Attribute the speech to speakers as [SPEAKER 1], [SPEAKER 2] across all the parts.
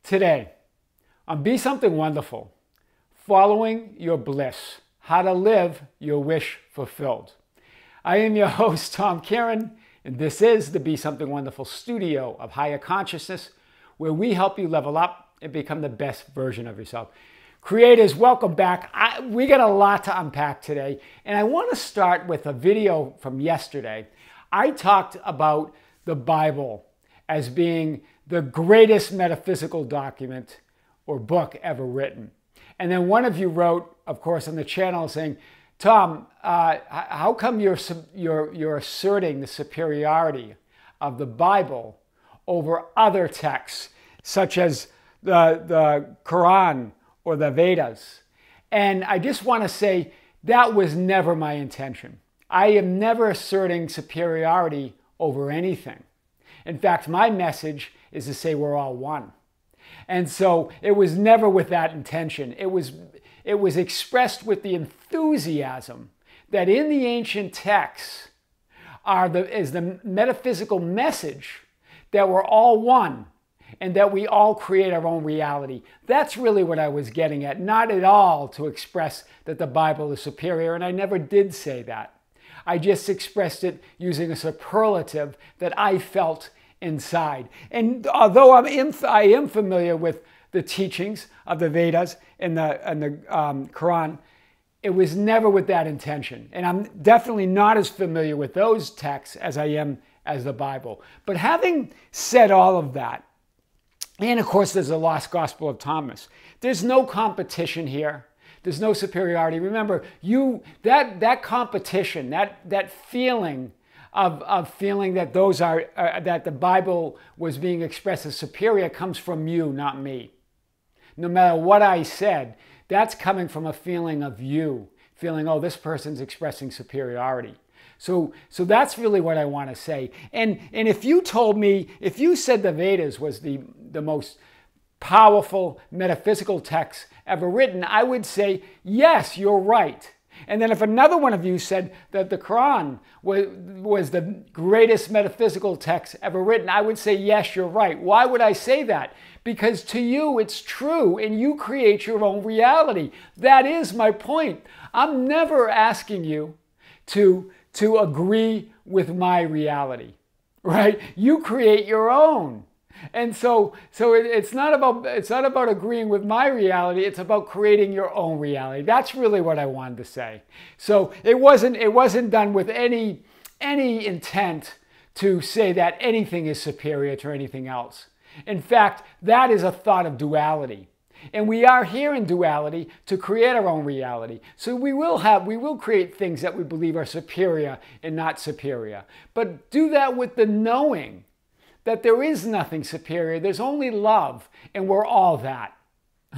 [SPEAKER 1] Today, on Be Something Wonderful, following your bliss, how to live your wish fulfilled. I am your host, Tom Kieran, and this is the Be Something Wonderful studio of higher consciousness, where we help you level up and become the best version of yourself. Creators, welcome back. We got a lot to unpack today, and I want to start with a video from yesterday. I talked about the Bible as being the greatest metaphysical document or book ever written. And then one of you wrote, of course, on the channel saying, Tom, how come you're asserting the superiority of the Bible over other texts, such as the Quran or the Vedas? And I just want to say that was never my intention. I am never asserting superiority over anything. In fact, my message is to say we're all one. And so it was never with that intention. It was expressed with the enthusiasm that in the ancient texts is the metaphysical message that we're all one and that we all create our own reality. That's really what I was getting at, not at all to express that the Bible is superior, and I never did say that. I just expressed it using a superlative that I felt inside. And although I am familiar with the teachings of the Vedas and the Quran, it was never with that intention. And I'm definitely not as familiar with those texts as I am as the Bible. But having said all of that, and of course there's the Lost Gospel of Thomas, there's no competition here. There's no superiority. Remember, that competition, that feeling of feeling that that the Bible was being expressed as superior comes from you, not me. No matter what I said, that's coming from a feeling of you, feeling, oh, this person's expressing superiority. So that's really what I want to say. And if you told me, if you said the Vedas was the most powerful metaphysical text ever written, I would say, yes, you're right. And then if another one of you said that the Quran was the greatest metaphysical text ever written, I would say, yes, you're right. Why would I say that? Because to you, it's true, and you create your own reality. That is my point. I'm never asking you to agree with my reality, right? You create your own. And so it's not about agreeing with my reality. It's about creating your own reality. That's really what I wanted to say. So it wasn't done with any intent to say that anything is superior to anything else. In fact, that is a thought of duality. And we are here in duality to create our own reality. So we will create things that we believe are superior and not superior. But do that with the knowing that there is nothing superior. There's only love, and we're all that.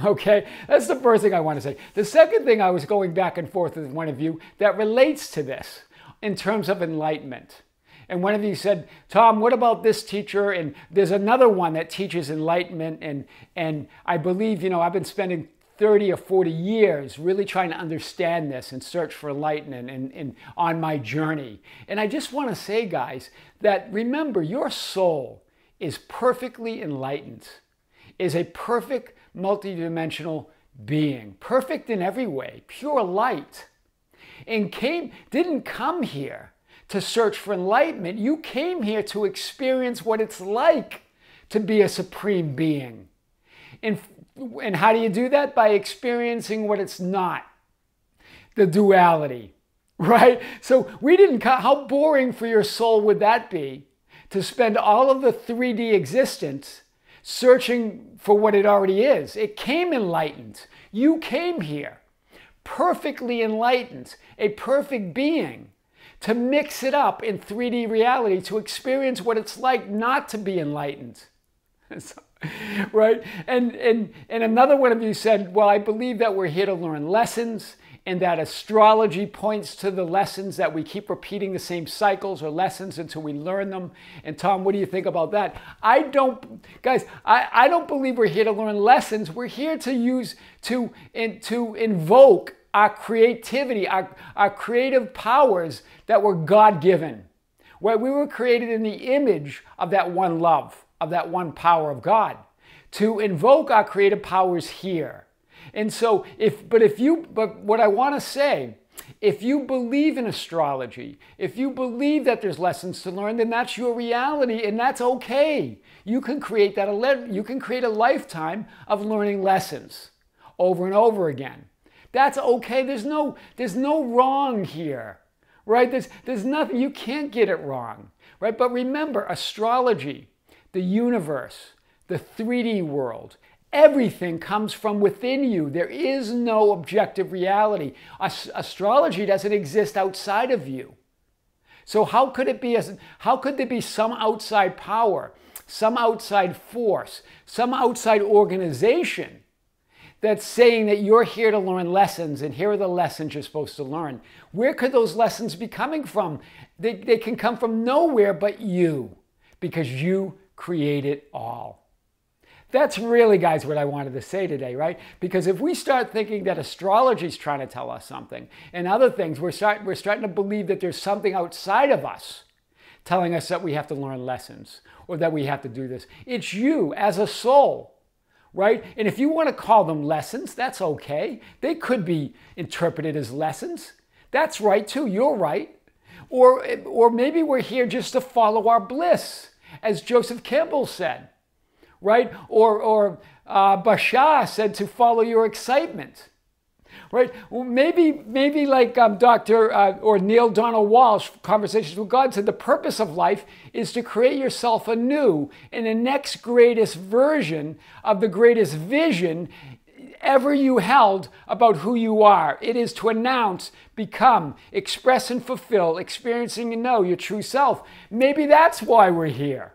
[SPEAKER 1] Okay? That's the first thing I want to say. The second thing I was going back and forth with one of you that relates to this in terms of enlightenment. And one of you said, Tom, what about this teacher? And there's another one that teaches enlightenment. And I believe, I've been spending 30 or 40 years really trying to understand this and search for enlightenment and on my journey. And I just want to say, guys, that remember, your soul is perfectly enlightened, is a perfect multidimensional being, perfect in every way, pure light, and didn't come here to search for enlightenment. You came here to experience what it's like to be a supreme being. And how do you do that? By experiencing what it's not. The duality, right? So how boring for your soul would that be to spend all of the 3D existence searching for what it already is? It came enlightened. You came here perfectly enlightened, a perfect being, to mix it up in 3D reality, to experience what it's like not to be enlightened. Right? And another one of you said, well, I believe that we're here to learn lessons and that astrology points to the lessons, that we keep repeating the same cycles or lessons until we learn them. And Tom, what do you think about that? I don't believe we're here to learn lessons. We're here to invoke our creativity, our creative powers that were God-given. Where we were created in the image of that one love, of that one power of God. to invoke our creative powers here. And so, but what I want to say, if you believe in astrology, if you believe that there's lessons to learn, then that's your reality, and that's okay. You can create you can create a lifetime of learning lessons over and over again. That's okay. There's no wrong here, right? There's nothing. You can't get it wrong, right? But remember, astrology, the universe, the 3D world, everything comes from within you. There is no objective reality. Astrology doesn't exist outside of you. So how could there be some outside power, some outside force, some outside organization that's saying that you're here to learn lessons and here are the lessons you're supposed to learn? Where could those lessons be coming from? They can come from nowhere but you, because you create it all. That's really, guys, what I wanted to say today, right? Because if we start thinking that astrology is trying to tell us something and other things, we're starting to believe that there's something outside of us telling us that we have to learn lessons or that we have to do this. It's you as a soul, right? And if you want to call them lessons, that's okay. They could be interpreted as lessons. That's right too. You're right. Or maybe we're here just to follow our bliss, as Joseph Campbell said. Right? Or Bashar said to follow your excitement. Right? Well, maybe like Dr. or Neil Donald Walsh, Conversations with God, said the purpose of life is to create yourself anew in the next greatest version of the greatest vision ever you held about who you are. It is to announce, become, express and fulfill, experiencing and know your true self. Maybe that's why we're here.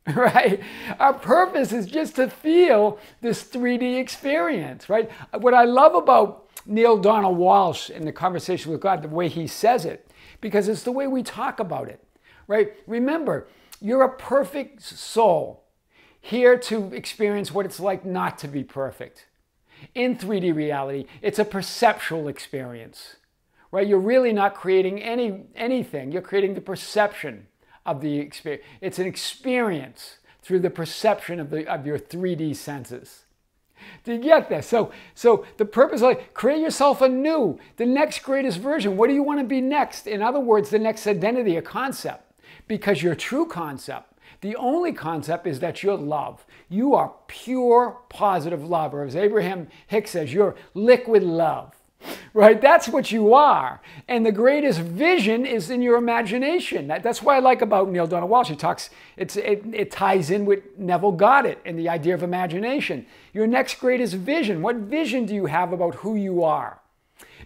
[SPEAKER 1] Right? Our purpose is just to feel this 3D experience, right? What I love about Neil Donald Walsh in the Conversation with God, the way he says it, because it's the way we talk about it, right? Remember, you're a perfect soul here to experience what it's like not to be perfect. In 3D reality, it's a perceptual experience, right? You're really not creating anything. You're creating the perception of the experience. It's an experience through the perception of your 3D senses. Do you get this? So the purpose, like, create yourself anew, the next greatest version. What do you want to be next? In other words, the next identity, a concept. Because your true concept, the only concept, is that you're love. You are pure, positive love. Or as Abraham Hicks says, you're liquid love. Right? That's what you are. And the greatest vision is in your imagination. That's what I like about Neil Donald Walsh. He talks, it ties in with Neville Goddard and the idea of imagination. Your next greatest vision. What vision do you have about who you are?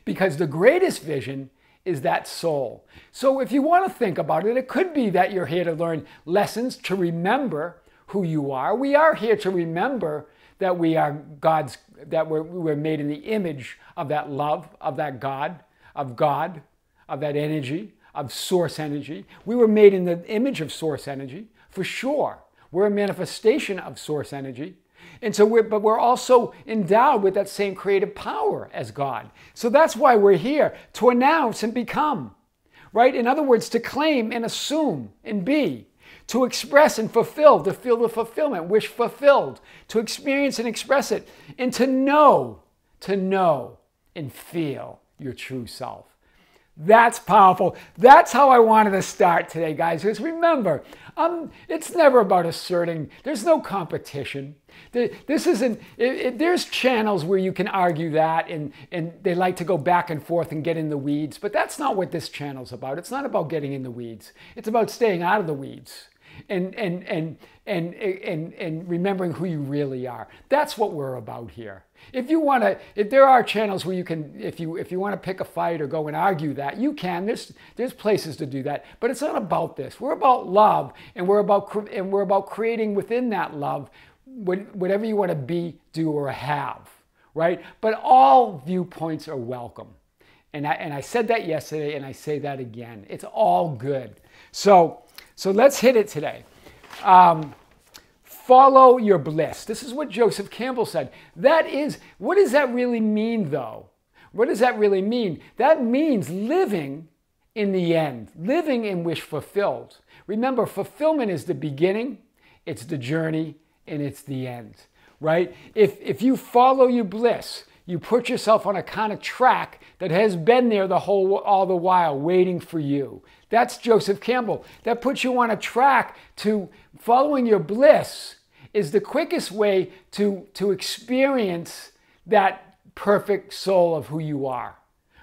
[SPEAKER 1] Because the greatest vision is that soul. So if you want to think about it, it could be that you're here to learn lessons, to remember who you are. We are here to remember that we are God's, that we're made in the image of that love, of that God, of that energy, of source energy. We were made in the image of source energy, for sure. We're a manifestation of source energy. And so but we're also endowed with that same creative power as God. So that's why we're here, to announce and become, right? In other words, to claim and assume and be. To express and fulfill, to feel the fulfillment, wish fulfilled, to experience and express it, and to know and feel your true self. That's powerful. That's how I wanted to start today, guys. Because remember, it's never about asserting. There's no competition. This isn't. There's channels where you can argue that, and they like to go back and forth and get in the weeds. But that's not what this channel's about. It's not about getting in the weeds. It's about staying out of the weeds. And remembering who you really are. That's what we're about here. If there are channels where you can, if you want to pick a fight or go and argue that, you can. There's places to do that. But it's not about this. We're about love, and we're about creating within that love whatever you want to be, do, or have, right? But all viewpoints are welcome. And I said that yesterday, and I say that again. It's all good. So let's hit it today. Follow your bliss. This is what Joseph Campbell said. What does that really mean, though? What does that really mean? That means living in the end, living in wish fulfilled. Remember, fulfillment is the beginning, it's the journey, and it's the end. right? If you follow your bliss, you put yourself on a kind of track that has been there all the while, waiting for you. That's Joseph Campbell. That puts you on a track to following your bliss is the quickest way to experience that perfect soul of who you are,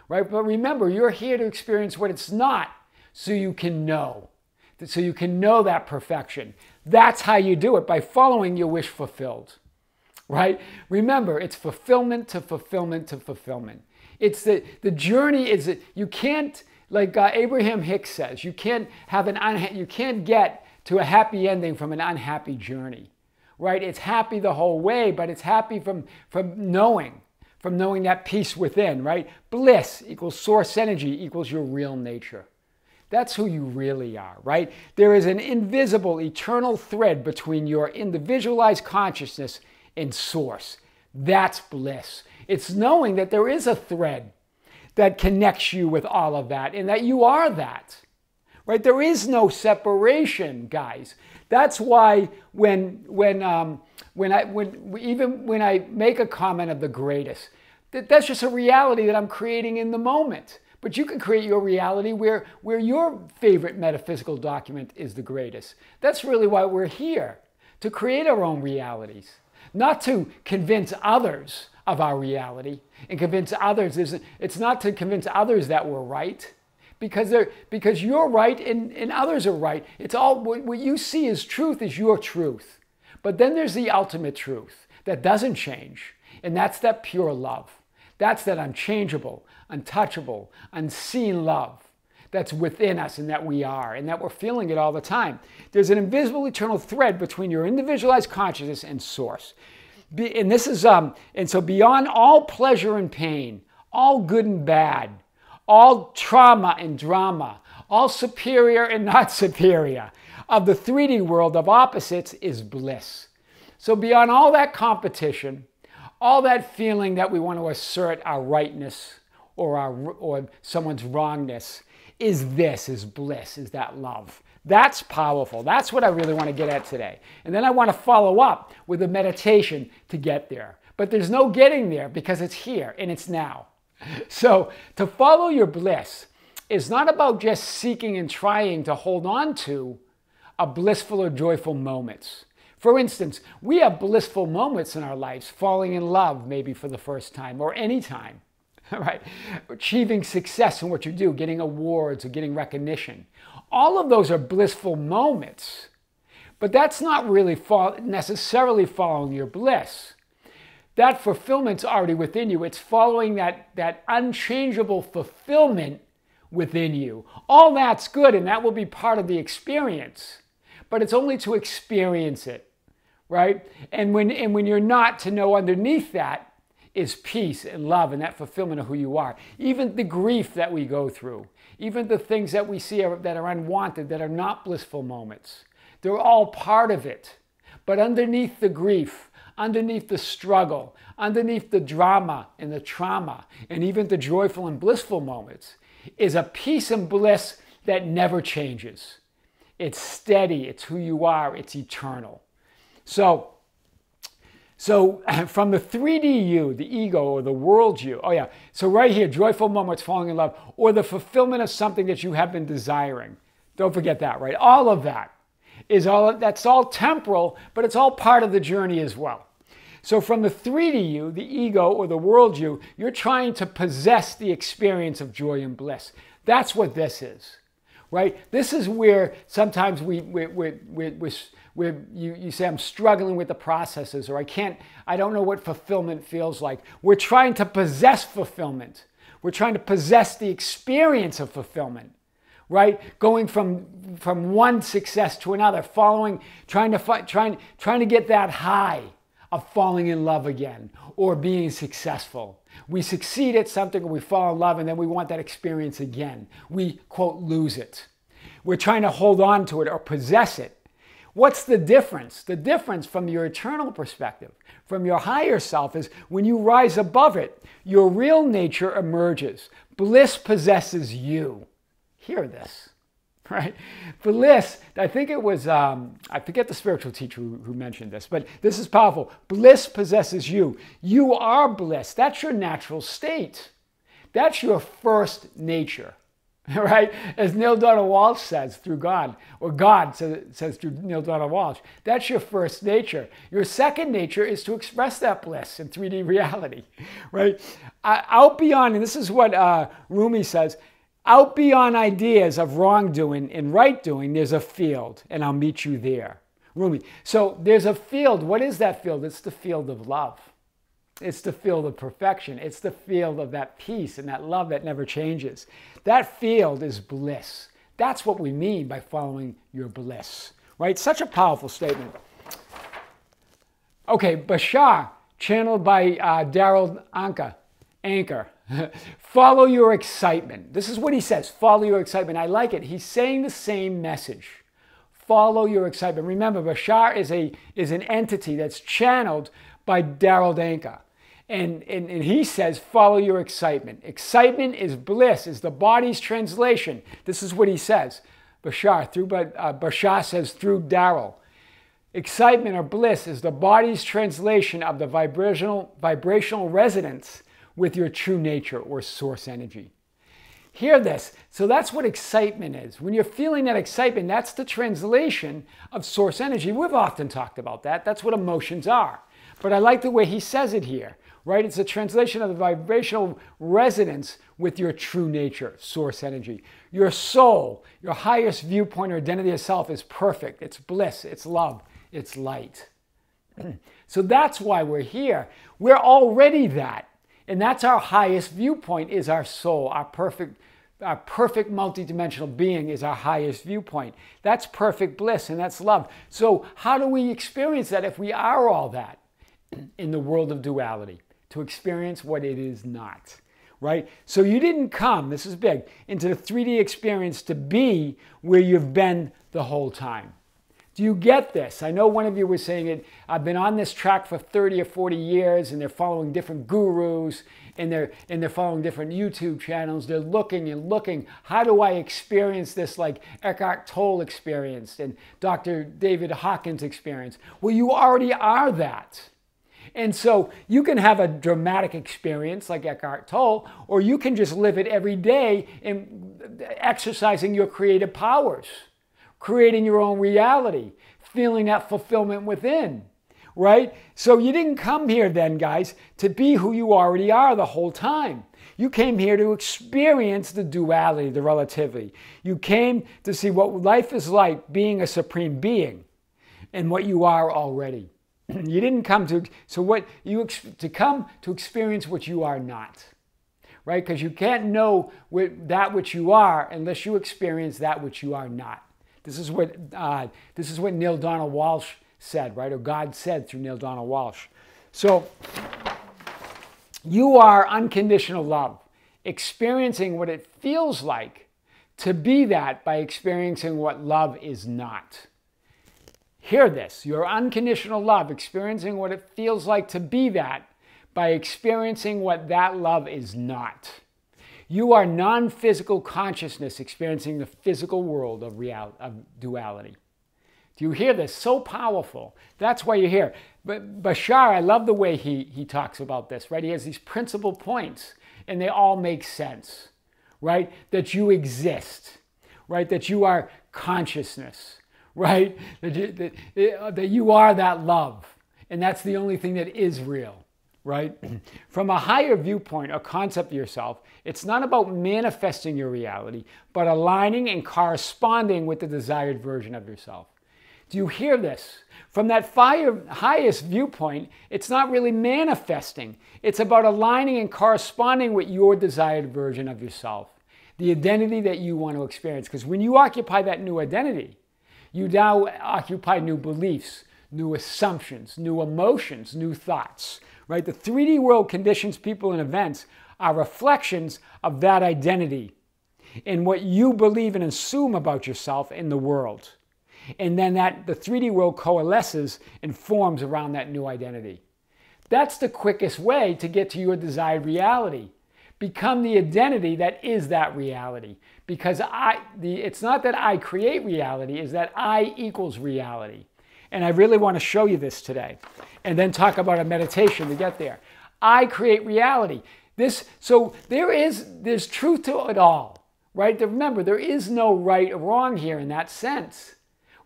[SPEAKER 1] right? But remember, you're here to experience what it's not so you can know. So you can know that perfection. That's how you do it, by following your wish fulfilled. Right? Remember, it's fulfillment to fulfillment to fulfillment. It's the journey is that you can't, like Abraham Hicks says, you can't get to a happy ending from an unhappy journey. Right? It's happy the whole way, but it's happy from knowing that peace within, right? Bliss equals source energy equals your real nature. That's who you really are, right? There is an invisible, eternal thread between your individualized consciousness and source. That's bliss. It's knowing that there is a thread that connects you with all of that and that you are that, right? There is no separation, guys. That's why when I make a comment of the greatest, that's just a reality that I'm creating in the moment. But you can create your reality where your favorite metaphysical document is the greatest. That's really why we're here, to create our own realities. Not to convince others of our reality and convince others. It's not to convince others that we're right, because you're right and others are right. It's all what you see as truth is your truth. But then there's the ultimate truth that doesn't change, and that's that pure love. That's that unchangeable, untouchable, unseen love that's within us and that we are, and that we're feeling it all the time. There's an invisible eternal thread between your individualized consciousness and source. And this is and so beyond all pleasure and pain, all good and bad, all trauma and drama, all superior and not superior, of the 3D world of opposites is bliss. So beyond all that competition, all that feeling that we want to assert our rightness or someone's wrongness, is bliss, is that love. That's powerful. That's what I really want to get at today. And then I want to follow up with a meditation to get there. But there's no getting there because it's here and it's now. So to follow your bliss is not about just seeking and trying to hold on to a blissful or joyful moments. For instance, we have blissful moments in our lives, falling in love maybe for the first time or any time. Right? Achieving success in what you do, getting awards or getting recognition. All of those are blissful moments, but that's not really necessarily following your bliss. That fulfillment's already within you. It's following that unchangeable fulfillment within you. All that's good, and that will be part of the experience, but it's only to experience it, right? And when you're not, to know underneath that is peace and love and that fulfillment of who you are. Even the grief that we go through, even the things that we see that are unwanted, that are not blissful moments, they're all part of it. But underneath the grief, underneath the struggle, underneath the drama and the trauma, and even the joyful and blissful moments, is a peace and bliss that never changes. It's steady, it's who you are, it's eternal. So from the 3D you, the ego or the world you, so right here, joyful moments, falling in love, or the fulfillment of something that you have been desiring. Don't forget that, right? All of that that's all temporal, but it's all part of the journey as well. So from the 3D you, the ego or the world you, you're trying to possess the experience of joy and bliss. That's what this is, right? This is where sometimes you say, I'm struggling with the processes, or I don't know what fulfillment feels like. We're trying to possess fulfillment. We're trying to possess the experience of fulfillment, right? Going from one success to another, trying to get that high of falling in love again or being successful. We succeed at something, or we fall in love, and then we want that experience again. We, quote, lose it. We're trying to hold on to it or possess it. What's the difference? The difference from your eternal perspective, from your higher self, is when you rise above it, your real nature emerges. Bliss possesses you. Hear this. right? Bliss, I think it was, I forget the spiritual teacher who mentioned this, but this is powerful. Bliss possesses you. You are bliss. That's your natural state. That's your first nature, right? As Neil Donald Walsh says through God, or God says through Neil Donald Walsh, that's your first nature. Your second nature is to express that bliss in 3D reality, right? Out beyond, and this is what Rumi says, out beyond ideas of wrongdoing and right doing, there's a field, and I'll meet you there. Rumi. So there's a field. What is that field? It's the field of love. It's the field of perfection. It's the field of that peace and that love that never changes. That field is bliss. That's what we mean by following your bliss, right? Such a powerful statement. Okay, Bashar, channeled by Daryl Anchor. Follow your excitement. This is what he says. Follow your excitement. I like it. He's saying the same message. Follow your excitement. Remember, Bashar is an entity that's channeled by Daryl Anchor. And he says, follow your excitement. Excitement is bliss, is the body's translation. This is what he says. Bashar says through Daryl. Excitement or bliss is the body's translation of the vibrational resonance with your true nature or source energy. Hear this. So that's what excitement is. When you're feeling that excitement, that's the translation of source energy. We've often talked about that. That's what emotions are. But I like the way he says it here, right? It's a translation of the vibrational resonance with your true nature, source energy. Your soul, your highest viewpoint or identity of self is perfect. It's bliss, it's love, it's light. So that's why we're here. We're already that. And that's our highest viewpoint, is our soul. Our perfect multidimensional being is our highest viewpoint. That's perfect bliss, and that's love. So how do we experience that if we are all that in the world of duality? To experience what it is not, right? So you didn't come, this is big, into the 3D experience to be where you've been the whole time. Do you get this? I know one of you was saying it. I've been on this track for 30 or 40 years, and they're following different gurus, and they're following different YouTube channels. They're looking and looking. How do I experience this like Eckhart Tolle experienced and Dr. David Hawkins experienced? Well, you already are that. And so you can have a dramatic experience like Eckhart Tolle, or you can just live it every day in exercising your creative powers, creating your own reality, feeling that fulfillment within, right? So you didn't come here then, guys, to be who you already are the whole time. You came here to experience the duality, the relativity. You came to see what life is like being a supreme being and what you are already. You didn't come to come to experience what you are not, right? Because you can't know that which you are unless you experience that which you are not. This is what Neil Donald Walsh said, right? Or God said through Neil Donald Walsh. So you are unconditional love, experiencing what it feels like to be that by experiencing what love is not. Hear this. Your unconditional love, experiencing what it feels like to be that by experiencing what that love is not. You are non-physical consciousness experiencing the physical world of duality. Do you hear this? So powerful. That's why you're here. But Bashar, I love the way he talks about this, right? He has these principal points, and they all make sense, right? That you exist, right? That you are consciousness, right? That you are that love, and that's the only thing that is real. Right? From a higher viewpoint or concept of yourself, it's not about manifesting your reality, but aligning and corresponding with the desired version of yourself. Do you hear this? From that highest viewpoint, it's not really manifesting. It's about aligning and corresponding with your desired version of yourself, the identity that you want to experience. Because when you occupy that new identity, you now occupy new beliefs, new assumptions, new emotions, new thoughts. Right? The 3D world conditions, people, and events are reflections of that identity and what you believe and assume about yourself in the world. And then the 3D world coalesces and forms around that new identity. That's the quickest way to get to your desired reality, become the identity that is that reality. Because it's not that I create reality, it's that I equals reality. And I really want to show you this today. And then talk about a meditation to get there. I create reality. So there's truth to it all, right? Remember, there is no right or wrong here in that sense,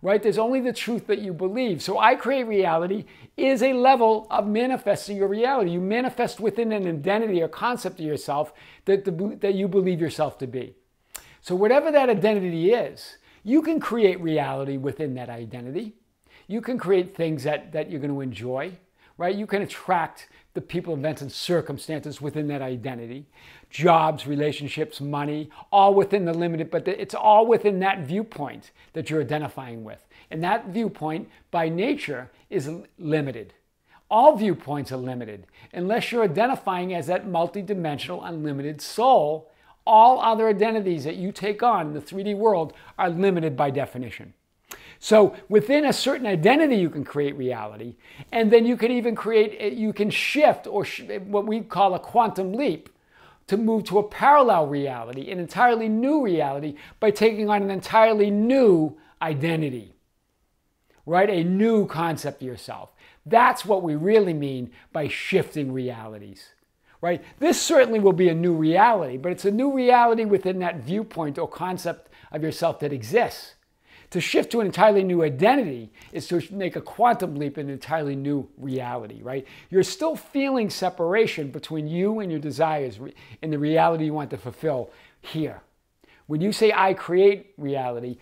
[SPEAKER 1] right? There's only the truth that you believe. So I create reality is a level of manifesting your reality. You manifest within an identity or concept of yourself that you believe yourself to be. So whatever that identity is, you can create reality within that identity. You can create things that you're going to enjoy, right? You can attract the people, events, and circumstances within that identity. Jobs, relationships, money, all within the limited, but it's all within that viewpoint that you're identifying with. And that viewpoint, by nature, is limited. All viewpoints are limited. Unless you're identifying as that multidimensional, unlimited soul, all other identities that you take on in the 3D world are limited by definition. So within a certain identity, you can create reality. And then you can even you can shift, or what we call a quantum leap, to move to a parallel reality, an entirely new reality, by taking on an entirely new identity, right? A new concept of yourself. That's what we really mean by shifting realities, right? This certainly will be a new reality, but it's a new reality within that viewpoint or concept of yourself that exists. To shift to an entirely new identity is to make a quantum leap in an entirely new reality, right? You're still feeling separation between you and your desires and the reality you want to fulfill here. When you say, I create reality,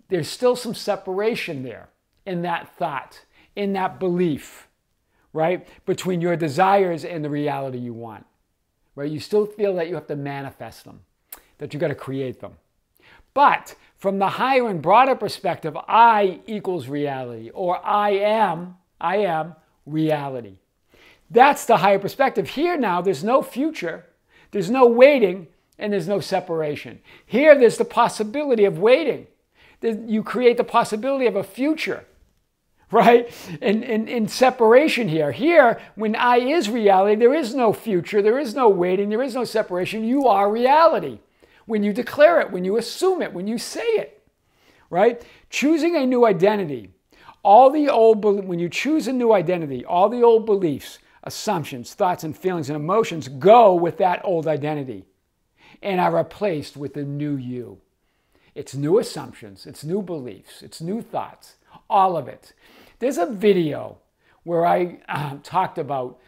[SPEAKER 1] there's still some separation there in that thought, in that belief, right? Between your desires and the reality you want, right? You still feel that you have to manifest them, that you got to create them. But from the higher and broader perspective, I equals reality, or I am reality. That's the higher perspective. Here now, there's no future, there's no waiting, and there's no separation. Here, there's the possibility of waiting. You create the possibility of a future, right? In separation here. Here, when I is reality, there is no future, there is no waiting, there is no separation. You are reality. When you declare it, when you assume it, when you say it, right? Choosing a new identity, when you choose a new identity, all the old beliefs, assumptions, thoughts, and feelings and emotions go with that old identity and are replaced with the new you. It's new assumptions, it's new beliefs, it's new thoughts, all of it. There's a video where I talked about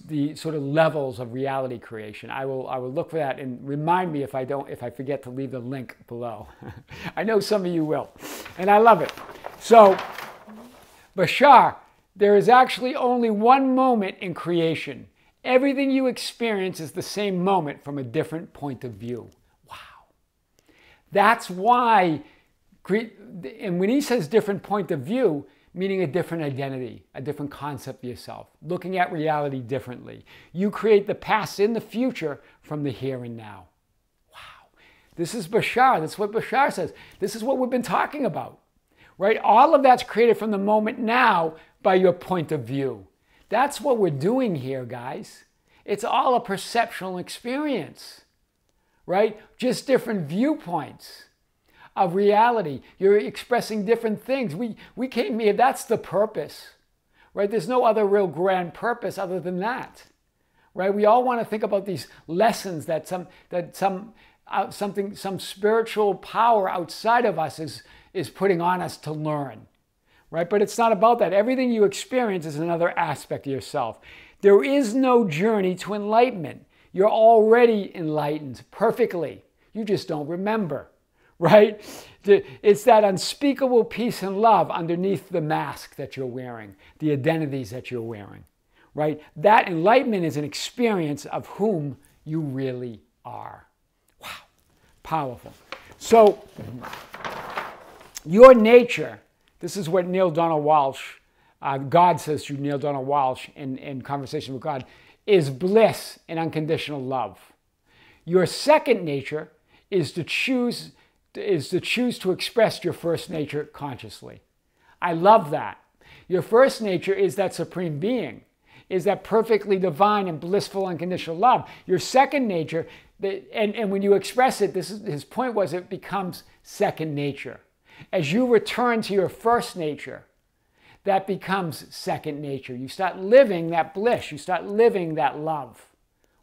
[SPEAKER 1] the sort of levels of reality creation. I will look for that, and remind me if I forget to leave the link below. I know some of you will, and I love it. So, Bashar, there is actually only one moment in creation. Everything you experience is the same moment from a different point of view. Wow. That's why, and when he says different point of view, meaning a different identity, a different concept of yourself, looking at reality differently. You create the past and the future from the here and now. Wow. This is Bashar. That's what Bashar says. This is what we've been talking about, right? All of that's created from the moment now by your point of view. That's what we're doing here, guys. It's all a perceptual experience, right? Just different viewpoints of reality. You're expressing different things. We came here, that's the purpose, right? There's no other real grand purpose other than that, right? We all want to think about these lessons that some spiritual power outside of us is putting on us to learn, right? But it's not about that. Everything you experience is another aspect of yourself. There is no journey to enlightenment. You're already enlightened perfectly. You just don't remember. Right? It's that unspeakable peace and love underneath the mask that you're wearing, the identities that you're wearing, right? That enlightenment is an experience of whom you really are. Wow, powerful. So, your nature, this is what Neale Donald Walsch, God says to Neale Donald Walsch in Conversation with God, is bliss and unconditional love. Your second nature is to choose to express your first nature consciously. I love that. Your first nature is that supreme being. is that perfectly divine and blissful unconditional love. Your second nature, and when you express it, his point was it becomes second nature. As you return to your first nature, that becomes second nature. You start living that bliss. You start living that love.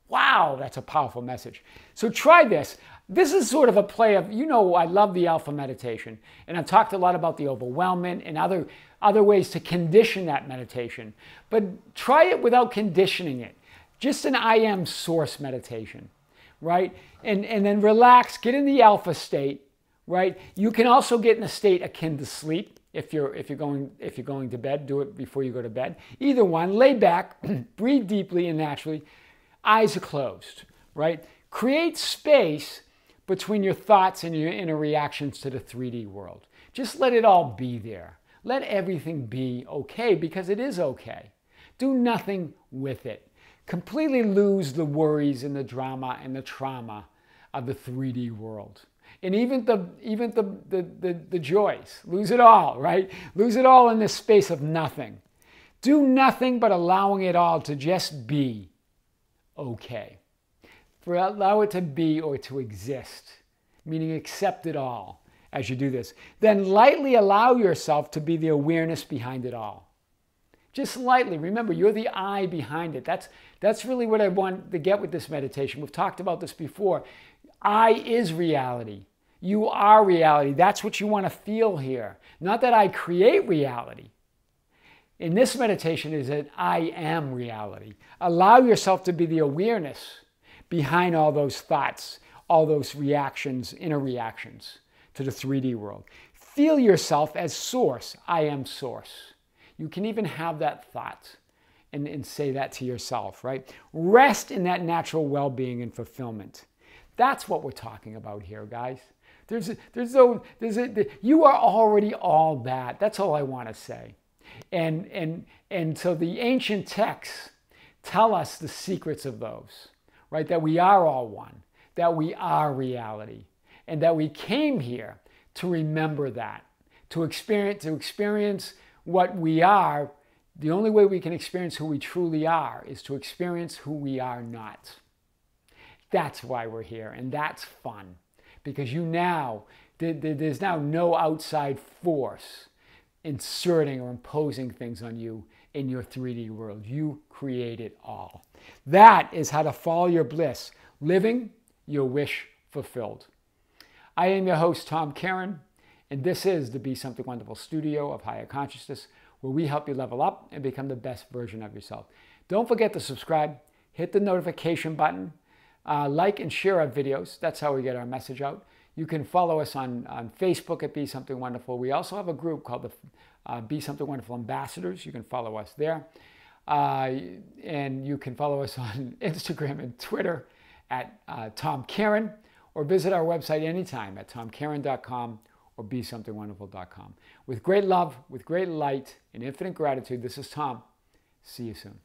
[SPEAKER 1] Wow, that's a powerful message. So try this. This is sort of a play of, I love the alpha meditation. And I've talked a lot about the overwhelmment and other ways to condition that meditation. But try it without conditioning it. Just an I am source meditation, right? And then relax, get in the alpha state, right? You can also get in a state akin to sleep. If you're going to bed, do it before you go to bed. Either one, lay back, breathe deeply and naturally. Eyes are closed, right? Create space between your thoughts and your inner reactions to the 3D world. Just let it all be there. Let everything be okay, because it is okay. Do nothing with it. Completely lose the worries and the drama and the trauma of the 3D world. And even the joys. Lose it all, right? Lose it all in this space of nothing. Do nothing but allowing it all to just be okay. Allow it to be or to exist, meaning accept it all as you do this. Then lightly allow yourself to be the awareness behind it all. Just lightly. Remember, you're the I behind it. That's really what I want to get with this meditation. We've talked about this before. I is reality. You are reality. That's what you want to feel here. Not that I create reality. In this meditation is that I am reality. Allow yourself to be the awareness behind all those thoughts, all those reactions, inner reactions to the 3D world. Feel yourself as source. I am source. You can even have that thought and say that to yourself, right? Rest in that natural well-being and fulfillment. That's what we're talking about here, guys. You are already all that. That's all I want to say. And so the ancient texts tell us the secrets of those, right? That we are all one, that we are reality, and that we came here to remember that, to experience what we are. The only way we can experience who we truly are is to experience who we are not. That's why we're here, and that's fun, because there's now no outside force inserting or imposing things on you in your 3D world. You create it all. That is how to follow your bliss, living your wish fulfilled. I am your host, Tom Karen, and this is the Be Something Wonderful studio of higher consciousness, where we help you level up and become the best version of yourself. Don't forget to subscribe, hit the notification button, like and share our videos. That's how we get our message out. You can follow us on Facebook at Be Something Wonderful. We also have a group called the Be Something Wonderful Ambassadors. You can follow us there. And you can follow us on Instagram and Twitter at Tom Karen, or visit our website anytime at tomkaren.com or besomethingwonderful.com. With great love, with great light, and infinite gratitude, this is Tom. See you soon.